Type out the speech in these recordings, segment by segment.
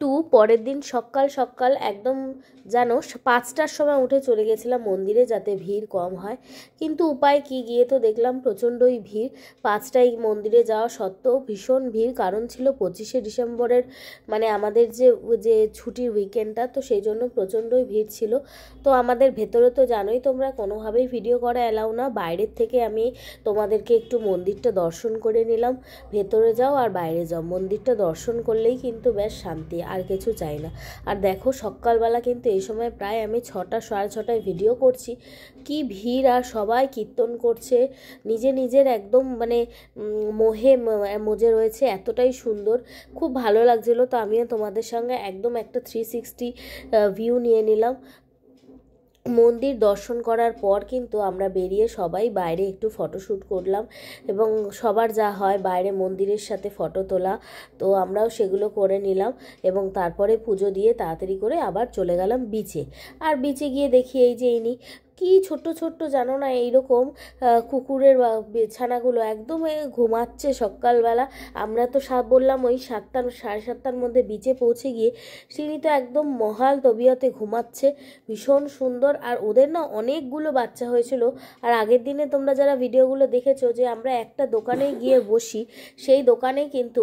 Two পরের দিন সকাল সকাল একদম জানো 5টার সময় উঠে চলে গেছিলাম মন্দিরে, যাতে ভিড় কম হয়। কিন্তু উপায় কি, গিয়ে তো দেখলাম প্রচণ্ডই ভিড়। 5টায় মন্দিরে যাওয়া সত্ত্বেও ভীষণ ভিড়, কারণ ছিল 25শে ডিসেম্বরের মানে আমাদের যে যে ছুটির উইকেন্ডটা, তো সেই জন্য প্রচণ্ডই ভিড় ছিল। তো আমাদের ভেতরে তো জানোই তোমরা, কোনোভাবেই ভিডিও করা অ্যালাউ না। বাইরের থেকে আমি তোমাদেরকে একটু মন্দিরটা দর্শন করে নিলাম। ভেতরে যাও আর বাইরে যাও, মন্দিরটা দর্শন করলেই কিন্তু বেশ শান্তি, আর কিছু চাই না। আর দেখো সকালবেলা কিন্তু এই সময় প্রায় আমি 6টা সাড়ে 6টায় ভিডিও করছি, কি ভিড়, আর সবাই কীর্তন করছে, নিজের একদম মানে মোহে মজে রয়েছে, এতটাই সুন্দর, খুব ভালো লাগছিলো। তো আমিও তোমাদের সঙ্গে একদম একটা 360 ভিউ নিয়ে নিলাম। মন্দির দর্শন করার পর কিন্তু আমরা বেরিয়ে সবাই বাইরে একটু ফটোশ্যুট করলাম, এবং সবার যা হয় বাইরে মন্দিরের সাথে ফটো তোলা, তো আমরাও সেগুলো করে নিলাম। এবং তারপরে পুজো দিয়ে তাড়াতাড়ি করে আবার চলে গেলাম বিচে। আর বিচে গিয়ে দেখি এই যে ইনি কি ছোট্ট ছোট্ট জানো না এইরকম কুকুরের বিছানাগুলো একদম ঘুমাচ্ছে সকালবেলা। আমরা তো বললাম ওই 7টা সাড়ে 7টার মধ্যে বিচে পৌঁছে গিয়ে তিনি তো একদম মহাল তবিয়তে ঘুমাচ্ছে, ভীষণ সুন্দর। আর ওদের না অনেকগুলো বাচ্চা হয়েছিল। আর আগের দিনে তোমরা যারা ভিডিওগুলো দেখেছো যে আমরা একটা দোকানে গিয়ে বসি, সেই দোকানে কিন্তু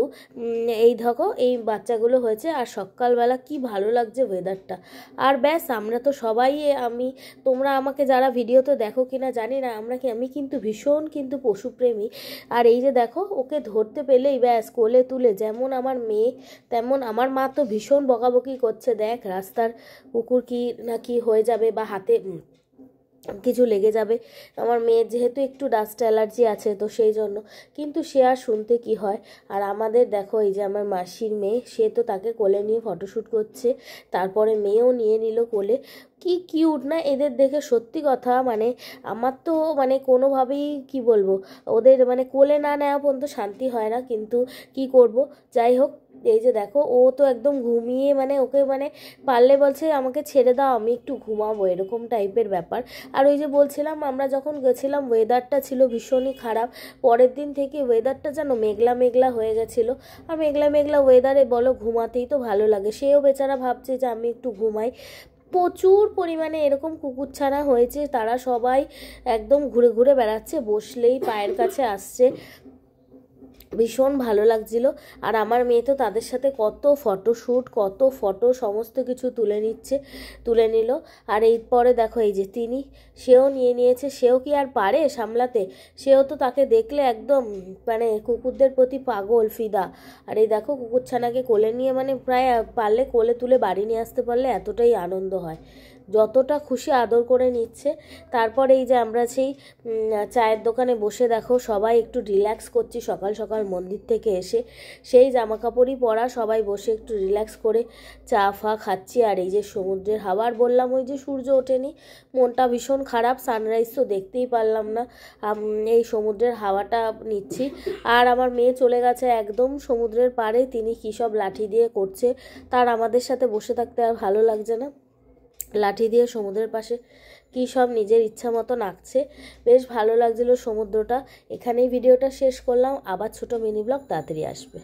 এই দেখো এই বাচ্চাগুলো হয়েছে। আর সকালবেলা কি ভালো লাগছে ওয়েদারটা। আর ব্যাস আমরা তো সবাই তোমরা আমাকে যারা ভিডিওতে দেখো কিনা জানি না, আমি কিন্তু ভীষণ কিন্তু পশুপ্রেমী। আর এই যে দেখো ওকে ধরতে পেলেই ব্যাস কোলে তুলে, যেমন আমার মেয়ে তেমন আমার মা তো ভীষণ বকাবকি করছে, দেখ রাস্তার কুকুর কি না কি হয়ে যাবে বা হাতে কিছু লেগে যাবে। আমার মেয়ের যেহেতু একটু ডাস্ট অ্যালার্জি আছে, তো সেই জন্য, কিন্তু সে আর শুনতে কি হয়। আর আমাদের দেখো এই যে আমার মাসির মেয়ে, সে তো তাকে কোলে নিয়ে ফটোশ্যুট করছে, তারপরে মেয়েও নিয়ে নিল কোলে। কি কিউট না এদের দেখে, সত্যি কথা মানে আমার তো মানে কোনোভাবেই কি বলবো, ওদের মানে কোলে না নেওয়া পর্যন্ত শান্তি হয় না, কিন্তু কি করব। যাই হোক, এই যে দেখো ও তো একদম ঘুমিয়ে মানে ওকে মানে পারলে বলছে আমাকে ছেড়ে দাও, আমি একটু ঘুমাবো, এরকম টাইপের ব্যাপার। আর ওই যে বলছিলাম আমরা যখন গেছিলাম ওয়েদারটা ছিল ভীষণই খারাপ। পরের দিন থেকে ওয়েদারটা যেন মেঘলা মেঘলা হয়ে গেছিলো। আর মেঘলা মেঘলা ওয়েদারে বলো ঘুমাতেই তো ভালো লাগে, সেও বেচারা ভাবছে যে আমি একটু ঘুমাই। প্রচুর পরিমাণে এরকম কুকুরছানা হয়েছে, তারা সবাই একদম ঘুরে ঘুরে বেড়াচ্ছে, বসলেই পায়ের কাছে আসছে, ভীষণ ভালো লাগছিল। আর আমার মেয়ে তো তাদের সাথে কত ফটোশ্যুট, কত ফটো সমস্ত কিছু তুলে নিল। আর এরপরে দেখো এই যে সেও নিয়ে নিয়েছে, সেও কি আর পারে সামলাতে, সেও তো তাকে দেখলে একদম মানে কুকুরদের প্রতি পাগল ফিদা। আর এই দেখো কুকুরছানাকে কোলে নিয়ে মানে প্রায় পারলে কোলে তুলে বাড়ি নিয়ে আসতে পারলে এতটাই আনন্দ হয়, যতটা খুশি আদর করে নিচ্ছে। তারপরে এই যে আমরা সেই চায়ের দোকানে বসে দেখো সবাই একটু রিল্যাক্স করছি সকাল সকাল মন্দির থেকে এসে, সেই জামা কাপড়ই পরা, সবাই বসে একটু রিল্যাক্স করে চা ফা খাচ্ছি। আর এই যে সমুদ্রের হাওয়া, আর বললাম ওই যে সূর্য ওঠেনি, মনটা ভীষণ খারাপ, সানরাইজ তো দেখতেই পারলাম না, এই সমুদ্রের হাওয়াটা নিচ্ছি। আর আমার মেয়ে চলে গেছে একদম সমুদ্রের পাড়ে, তিনি কী সব লাঠি দিয়ে করছে, তার আমাদের সাথে বসে থাকতে আর ভালো লাগছে না, লাঠি দিয়ে সমুদ্রের পাশে কী সব নিজের ইচ্ছা মতন আঁকছে, বেশ ভালো লাগছিল সমুদ্রটা। এখানেই ভিডিওটা শেষ করলাম, আবার ছোট মিনি ব্লগ তাড়াতাড়ি আসবে।